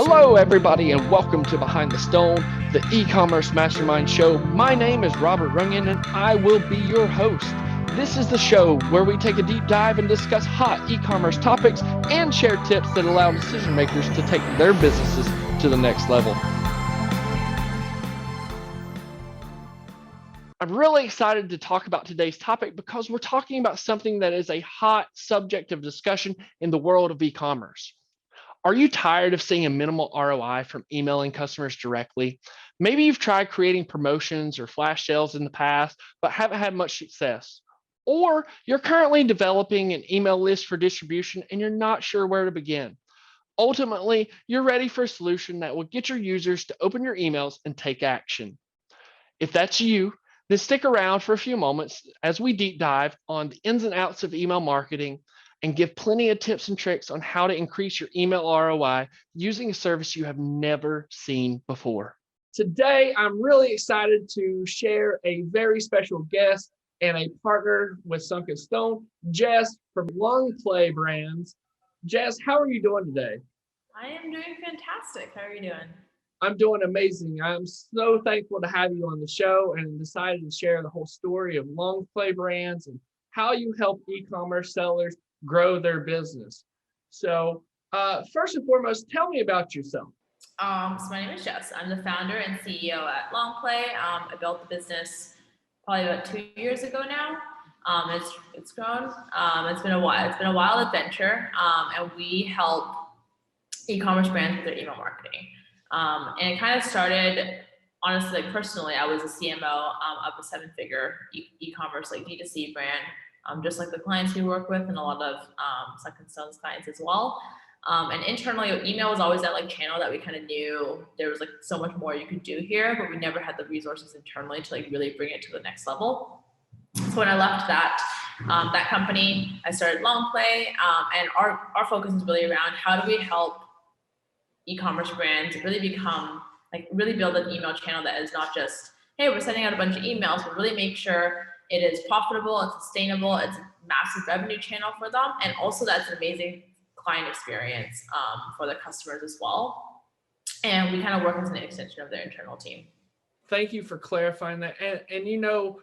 Hello, everybody, and welcome to Behind the Stone, the e-commerce mastermind show. My name is Robert Runyon, and I will be your host. This is the show where we take a deep dive and discuss hot e-commerce topics and share tips that allow decision makers to take their businesses to the next level. I'm really excited to talk about today's topic because we're talking about something that is a hot subject of discussion in the world of e-commerce. Are you tired of seeing a minimal ROI from emailing customers directly? Maybe you've tried creating promotions or flash sales in the past, but haven't had much success. Or you're currently developing an email list for distribution and you're not sure where to begin. Ultimately, you're ready for a solution that will get your users to open your emails and take action. If that's you, then stick around for a few moments as we deep dive on the ins and outs of email marketing and give plenty of tips and tricks on how to increase your email ROI using a service you have never seen before. Today, I'm really excited to share a very special guest and a partner with Sunken Stone, Jess from Longplay Brands. Jess, how are you doing today? I am doing fantastic. How are you doing? I'm doing amazing. I'm so thankful to have you on the show and decided to share the whole story of Longplay Brands and how you help e-commerce sellers grow their business. So first and foremost, tell me about yourself. So my name is Jess. I'm the founder and CEO at Longplay. I built the business probably about 2 years ago now. It's grown. It's been a while. It's been a wild adventure, and we help e-commerce brands with their email marketing. And it kind of started, honestly, like personally, I was a CMO of a seven-figure e-commerce like D2C brand. Just like the clients we work with and a lot of Sunken Stone's clients as well. And internally, email was always that like channel that we kind of knew there was like so much more you could do here, but we never had the resources internally to like really bring it to the next level. So when I left that company, I started Longplay, and our focus is really around how do we help e-commerce brands really become like really build an email channel that is not just, hey, we're sending out a bunch of emails, but really make sure it is profitable, it's sustainable, it's a massive revenue channel for them, and also that's an amazing client experience for the customers as well. And we kind of work as an extension of their internal team. Thank you for clarifying that. And you know,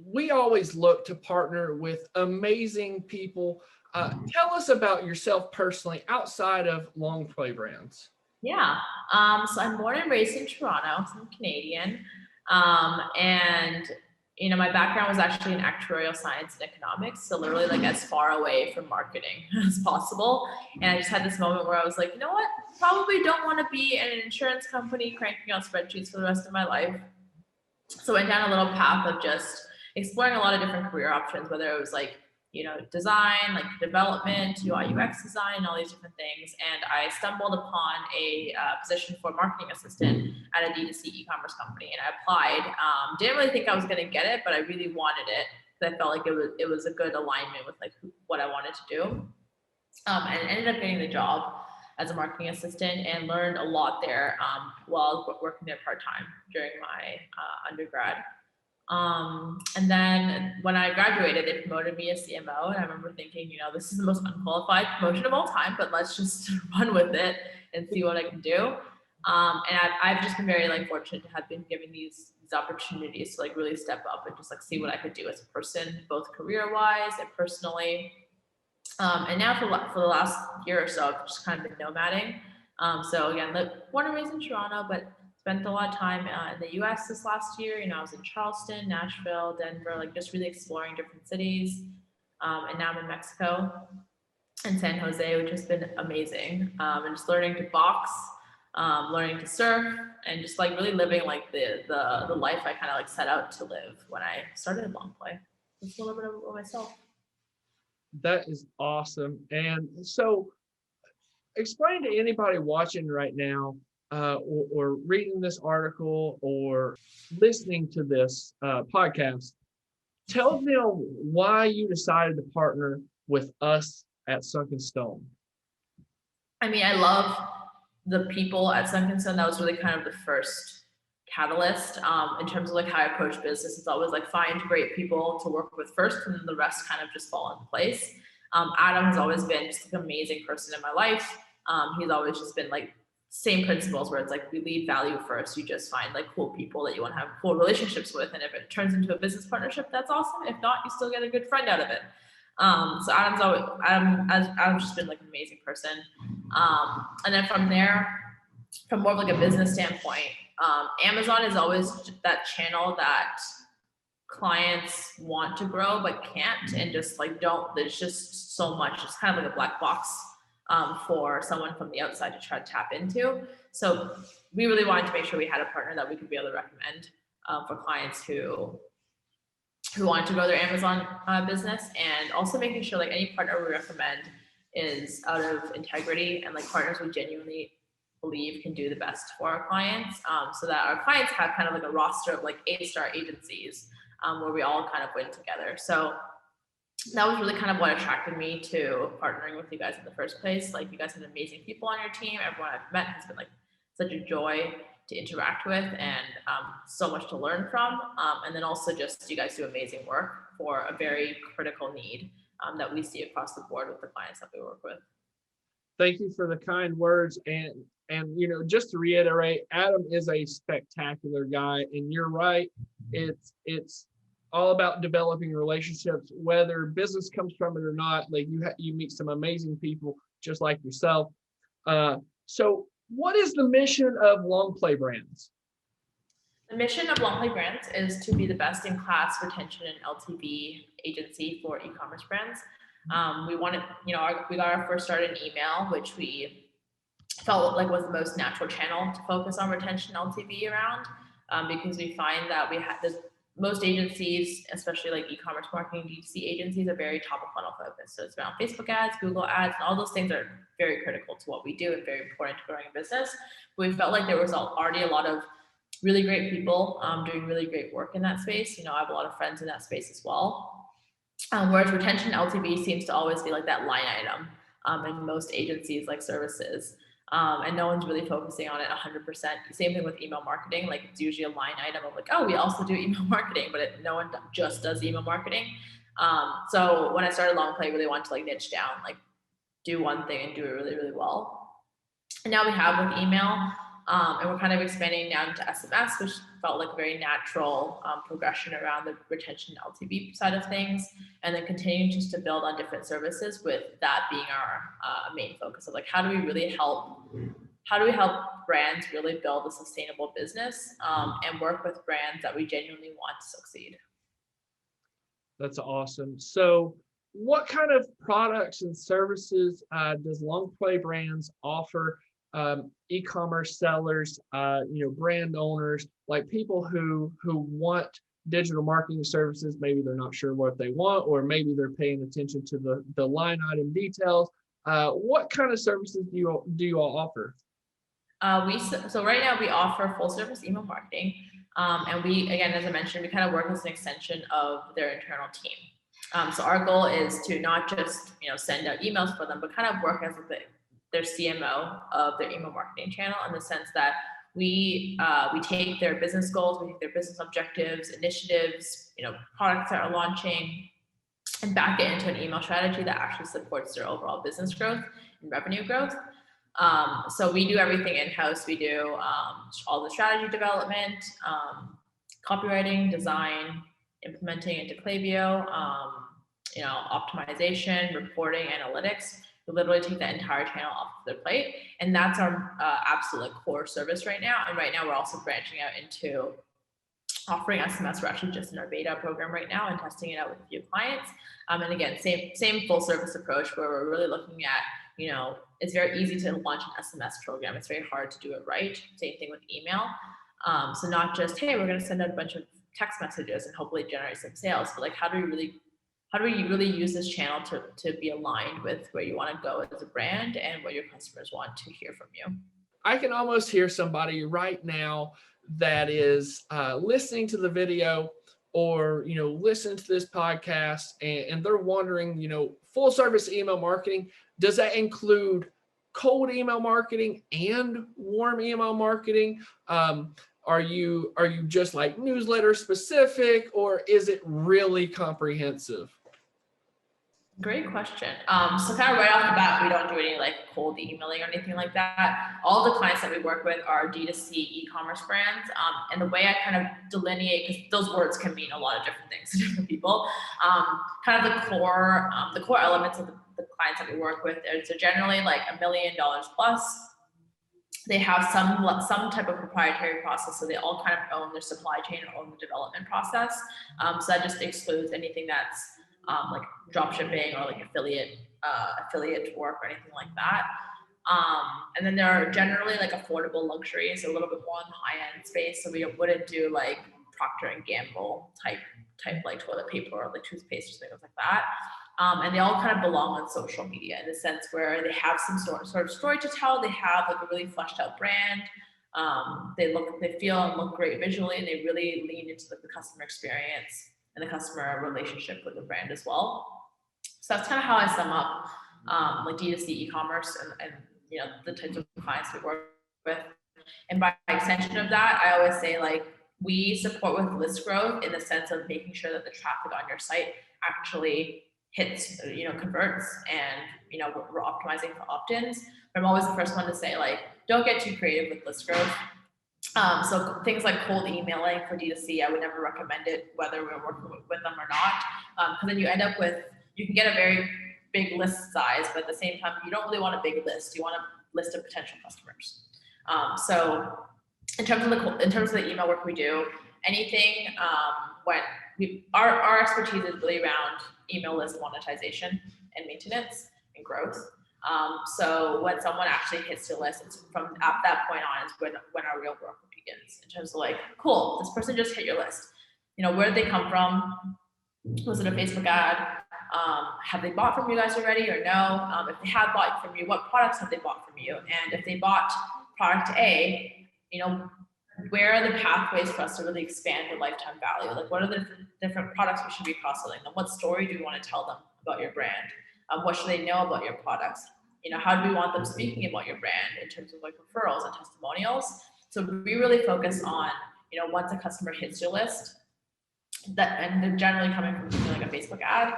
we always look to partner with amazing people. Tell us about yourself personally outside of Longplay Brands. Yeah, so I'm born and raised in Toronto, so I'm Canadian, and you know, my background was actually in actuarial science and economics, so literally like as far away from marketing as possible. And I just had this moment where I was like, you know what? Probably don't want to be in an insurance company cranking out spreadsheets for the rest of my life. So I went down a little path of just exploring a lot of different career options, whether it was like, you know, design, like development, UI UX design, all these different things. And I stumbled upon a position for marketing assistant at a D2C e-commerce company, and I applied. Didn't really think I was going to get it, but I really wanted it because I felt like it was a good alignment with like what I wanted to do. And ended up getting the job as a marketing assistant and learned a lot there while working there part-time during my undergrad. And then when I graduated, they promoted me as CMO, and I remember thinking, you know, this is the most unqualified promotion of all time, but let's just run with it and see what I can do. And I've just been very like fortunate to have been given these opportunities to like really step up and just like see what I could do as a person, both career-wise and personally. And now for the last year or so, I've just kind of been nomading. So again, born and raised in Toronto, but spent a lot of time in the US this last year. You know, I was in Charleston, Nashville, Denver, like just really exploring different cities. And now I'm in Mexico and San Jose, which has been amazing. And just learning to box, learning to surf, and just like really living like the life I kind of like set out to live when I started Longplay. Just a little bit of myself. That is awesome. And so explain to anybody watching right now, or reading this article or listening to this podcast, tell them why you decided to partner with us at Sunken Stone. I mean, I love the people at Sunken Stone. That was really kind of the first catalyst in terms of like how I approach business. It's always like find great people to work with first, and then the rest kind of just fall into place. Adam has always been just like an amazing person in my life. He's always just been like same principles where it's like we lead value first. You just find like cool people that you want to have cool relationships with, and if it turns into a business partnership, that's awesome. If not, you still get a good friend out of it. So Adam's just been like an amazing person. And then from there, from more of like a business standpoint, Amazon is always that channel that clients want to grow but can't, and just like don't. There's just so much. It's kind of like a black box for someone from the outside to try to tap into. So we really wanted to make sure we had a partner that we could be able to recommend for clients who wanted to grow their Amazon business, and also making sure like any partner we recommend is out of integrity and like partners we genuinely believe can do the best for our clients, so that our clients have kind of like a roster of like A-star agencies where we all kind of win together. So that was really kind of what attracted me to partnering with you guys in the first place. Like, you guys have amazing people on your team. Everyone I've met has been like such a joy to interact with, and so much to learn from. And then also just you guys do amazing work for a very critical need that we see across the board with the clients that we work with. Thank you for the kind words. And you know, just to reiterate, Adam is a spectacular guy, and you're right. It's all about developing relationships, whether business comes from it or not. Like, you meet some amazing people just like yourself. So what is the mission of Longplay Brands? The mission of Longplay Brands is to be the best in class retention and LTV agency for e-commerce brands. We wanted, we got our first start in email, which we felt like was the most natural channel to focus on retention LTV around, because we find that most agencies, especially like e-commerce marketing, D2C agencies, are very top of funnel focused. So it's around Facebook ads, Google ads, and all those things are very critical to what we do and very important to growing a business. But we felt like there was already a lot of really great people doing really great work in that space. I have a lot of friends in that space as well. Whereas retention LTV seems to always be like that line item in most agencies like services. And no one's really focusing on it 100%. Same thing with email marketing. Like, it's usually a line item of like, oh, we also do email marketing, but no one just does email marketing. So when I started Longplay, I really wanted to like niche down, like do one thing and do it really, really well. And now we have with email, and we're kind of expanding down to SMS, which felt like a very natural progression around the retention LTV side of things, and then continuing just to build on different services, with that being our main focus of like, how do we help brands really build a sustainable business and work with brands that we genuinely want to succeed. That's awesome. So what kind of products and services does Longplay Brands offer e-commerce sellers, brand owners, like people who want digital marketing services? Maybe they're not sure what they want, or maybe they're paying attention to the line item details. What kind of services do you all offer? So right now we offer full service email marketing, and we, again, as I mentioned, we kind of work as an extension of their internal team. So our goal is to not just send out emails for them, but kind of work as their CMO of their email marketing channel, in the sense that we take their business goals, we take their business objectives, initiatives, products that are launching, and back it into an email strategy that actually supports their overall business growth and revenue growth. So we do everything in-house. We do all the strategy development, copywriting, design, implementing into Klaviyo, optimization, reporting, analytics. We literally take that entire channel off of their plate, and that's our absolute core service right now. And right now we're also branching out into offering SMS. We're actually just in our beta program right now and testing it out with a few clients. And again, same full service approach, where we're really looking at, it's very easy to launch an SMS program. It's very hard to do it right. Same thing with email. So not just, hey, we're going to send out a bunch of text messages and hopefully generate some sales, but like, how do we really use this channel to be aligned with where you want to go as a brand and what your customers want to hear from you? I can almost hear somebody right now that is listening to the video, or listening to this podcast, and they're wondering, full service email marketing, does that include cold email marketing and warm email marketing? Are you just like newsletter specific, or is it really comprehensive? Great question. So kind of right off the bat, we don't do any like cold emailing or anything like that. All the clients that we work with are D2C e-commerce brands. And the way I kind of delineate, because those words can mean a lot of different things to different people. Kind of the core elements of the clients that we work with is they're generally like $1 million plus. They have some type of proprietary process, so they all kind of own their supply chain or own the development process. So that just excludes anything that's like drop shipping or like affiliate work or anything like that. And then there are generally like affordable luxuries, a little bit more on the high end space. So we wouldn't do like Procter and Gamble type like toilet paper or like toothpaste or things like that. And they all kind of belong on social media in the sense where they have some sort of story to tell. They have like a really fleshed out brand. They feel and look great visually, and they really lean into the customer experience and the customer relationship with the brand as well. So that's kind of how I sum up like D2C e-commerce and you know the types of clients we work with. And by extension of that, I always say like we support with list growth in the sense of making sure that the traffic on your site actually hits, you know, converts, and you know we're optimizing for opt-ins. But I'm always the first one to say like don't get too creative with list growth. So things like cold emailing for D2C, I would never recommend it, whether we're working with them or not, because then you end up with, you can get a very big list size, but at the same time, you don't really want a big list. You want a list of potential customers. So in terms of the email work we do, anything when our expertise is really around email list monetization and maintenance and growth. So when someone actually hits your list, it's from at that point on is when our real work begins in terms of like, cool, this person just hit your list. You know, where did they come from? Was it a Facebook ad? Have they bought from you guys already or no? If they have bought from you, what products have they bought from you? And if they bought product A, you know, where are the pathways for us to really expand the lifetime value? Like what are the different products we should be cross-selling them? What story do you want to tell them about your brand? What should they know about your products? You know, how do we want them speaking about your brand in terms of like referrals and testimonials? So we really focus on, you know, once a customer hits your list, that, and they're generally coming from something like a Facebook ad,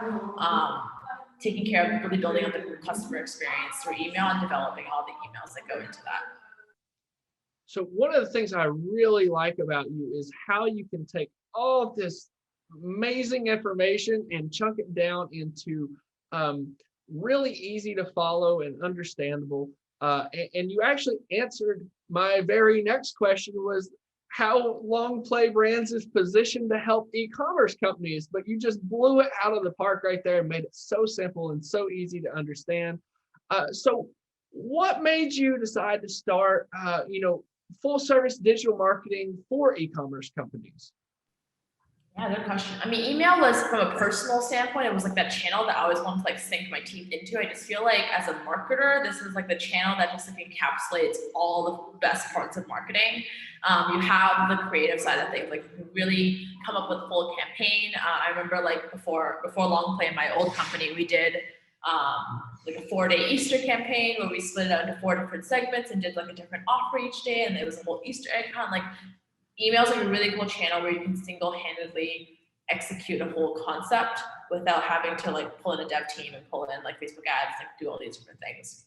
taking care of really building up the customer experience through email and developing all the emails that go into that. So one of the things I really like about you is how you can take all of this amazing information and chunk it down into really easy to follow and understandable. And you actually answered my very next question, was how Longplay Brands is positioned to help e-commerce companies, but you just blew it out of the park right there and made it so simple and so easy to understand. So what made you decide to start, full service digital marketing for e-commerce companies? Yeah, good question. I mean, email was, from a personal standpoint, it was like that channel that I always wanted to like sink my teeth into. I just feel like as a marketer, this is like the channel that just like encapsulates all the best parts of marketing. You have the creative side of things, like you really come up with a full campaign. I remember like before Longplay in my old company, we did like a 4-day Easter campaign where we split it out into 4 different segments and did like a different offer each day, and there was a whole Easter egg hunt. Like email is like a really cool channel where you can single-handedly execute a whole concept without having to like pull in a dev team and pull in like Facebook ads, like do all these different things.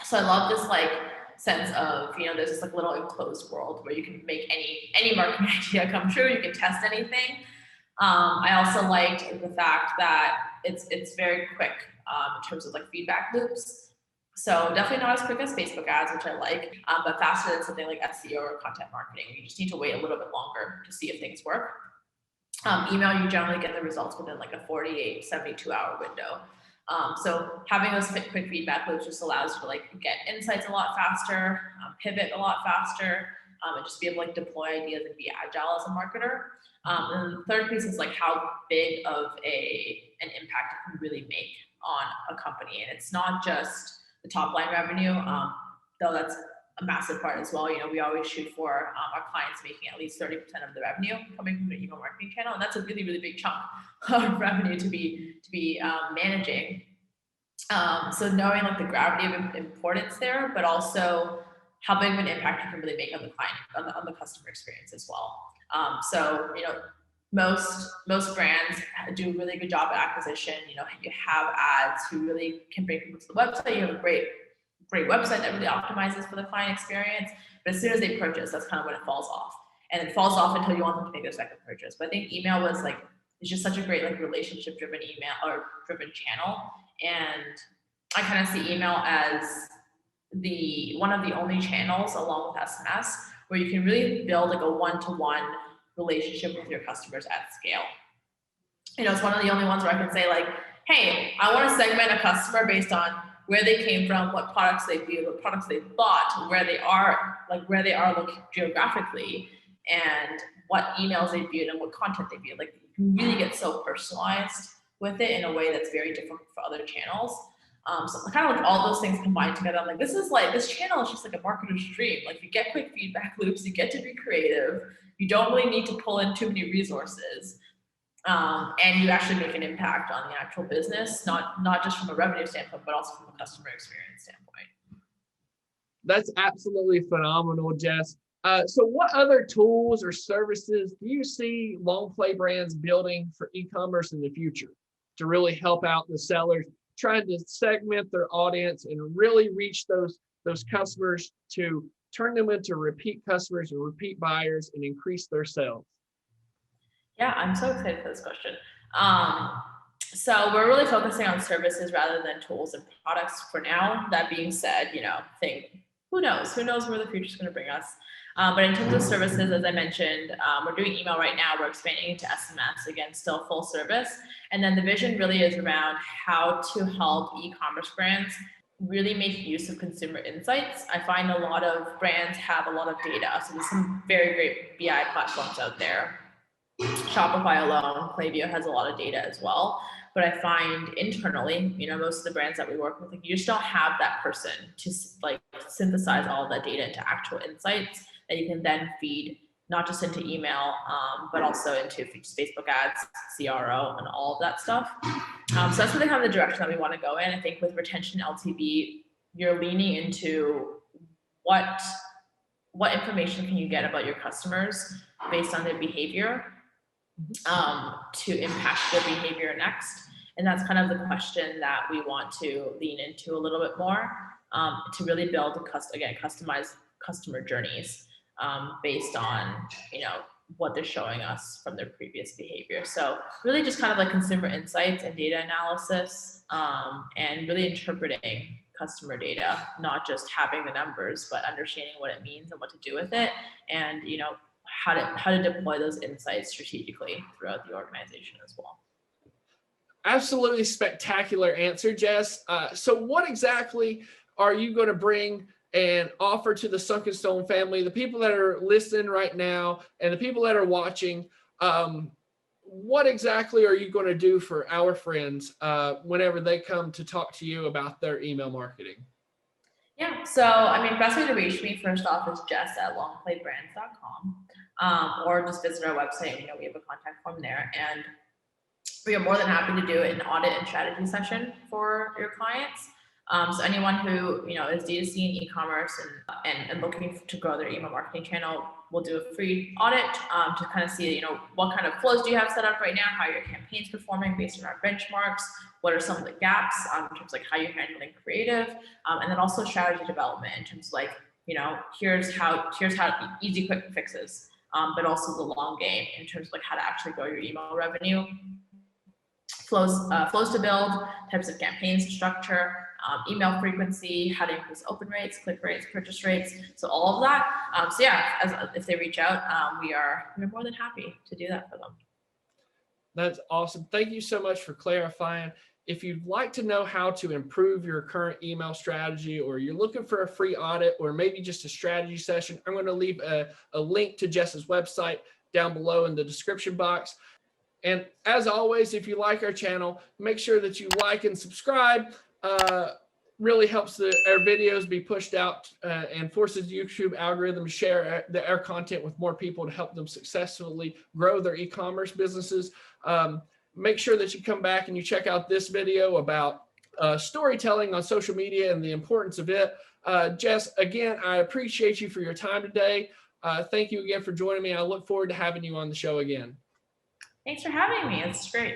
So I love this like sense of, you know, there's this like little enclosed world where you can make any marketing idea come true. You can test anything. I also liked the fact that it's very quick in terms of like feedback loops. So definitely not as quick as Facebook ads, which I like, but faster than something like SEO or content marketing. You just need to wait a little bit longer to see if things work. Email, you generally get the results within like a 48, 72-hour window. So having those quick feedback loops just allows you to like get insights a lot faster, pivot a lot faster, and just be able to like deploy ideas and be agile as a marketer. And the third piece is like how big of an impact it can really make on a company. And it's not just the top line revenue, though that's a massive part as well. You know, we always shoot for our clients making at least 30% of the revenue coming from the email marketing channel, and that's a really, really big chunk of revenue to be managing. So knowing like the gravity of importance there, but also how big of an impact you can really make on the client, on the customer experience as well. So, you know, most brands do a really good job at acquisition. You know, you have ads who really can bring people to the website. You have a great website that really optimizes for the client experience. But as soon as they purchase, that's kind of when it falls off. And it falls off until you want them to make their second purchase. But I think email was like, it's just such a great like relationship driven email or driven channel. And I kind of see email as one of the only channels along with SMS where you can really build like a one-to-one relationship with your customers at scale. You know, it's one of the only ones where I can say like, hey, I want to segment a customer based on where they came from, what products they viewed, what products they bought, where they are geographically, and what emails they viewed and what content they viewed. Like, you can really get so personalized with it in a way that's very different for other channels. So kind of like all those things combined together, I'm like, this channel is just like a marketer's dream. Like, you get quick feedback loops, you get to be creative, you don't really need to pull in too many resources. And you actually make an impact on the actual business, not just from a revenue standpoint, but also from a customer experience standpoint. That's absolutely phenomenal, Jess. So what other tools or services do you see Longplay brands building for e-commerce in the future to really help out the sellers, trying to segment their audience and really reach those customers to turn them into repeat customers or repeat buyers and increase their sales? Yeah, I'm so excited for this question. So we're really focusing on services rather than tools and products for now. That being said, who knows where the future is going to bring us. But in terms of services, as I mentioned, we're doing email right now. We're expanding into SMS, again, still full service. And then the vision really is around how to help e-commerce brands really make use of consumer insights. I find a lot of brands have a lot of data. So there's some very great BI platforms out there. Shopify alone, Klaviyo has a lot of data as well. But I find internally, most of the brands that we work with, you just don't have that person to like synthesize all of that data into actual insights that you can then feed not just into email, but also into Facebook ads, CRO, and all of that stuff. So that's really kind of the direction that we want to go in. I think with retention LTV, you're leaning into what information can you get about your customers based on their behavior to impact their behavior next. And that's kind of the question that we want to lean into a little bit more to really build customized customer journeys based on what they're showing us from their previous behavior. So really just kind of like consumer insights and data analysis and really interpreting customer data, not just having the numbers, but understanding what it means and what to do with it, and how to deploy those insights strategically throughout the organization as well. Absolutely spectacular answer, Jess. So what exactly are you going to bring and offer to the Sunken Stone family, the people that are listening right now and the people that are watching? What exactly are you going to do for our friends whenever they come to talk to you about their email marketing? Yeah, so best way to reach me first off is jess@longplaybrands.com, or just visit our website. We have a contact form there, and we are more than happy to do an audit and strategy session for your clients. So anyone who is D2C and e-commerce and looking to grow their email marketing channel, we'll do a free audit to kind of see what kind of flows do you have set up right now, how your campaign's performing based on our benchmarks, what are some of the gaps in terms of like how you're handling creative, and then also strategy development in terms of like here's how easy quick fixes, but also the long game in terms of like how to actually grow your email revenue. Flows to build, types of campaigns to structure, email frequency, how to increase open rates, click rates, purchase rates, so all of that. So yeah, if they reach out, we're more than happy to do that for them. That's awesome. Thank you so much for clarifying. If you'd like to know how to improve your current email strategy, or you're looking for a free audit, or maybe just a strategy session, I'm going to leave a link to Jess's website down below in the description box. And as always, if you like our channel, make sure that you like and subscribe. Really helps our videos be pushed out and forces YouTube algorithm to share our content with more people to help them successfully grow their e-commerce businesses. Make sure that you come back and you check out this video about storytelling on social media and the importance of it. Jess, again, I appreciate you for your time today. Thank you again for joining me. I look forward to having you on the show again. Thanks for having me. It's great.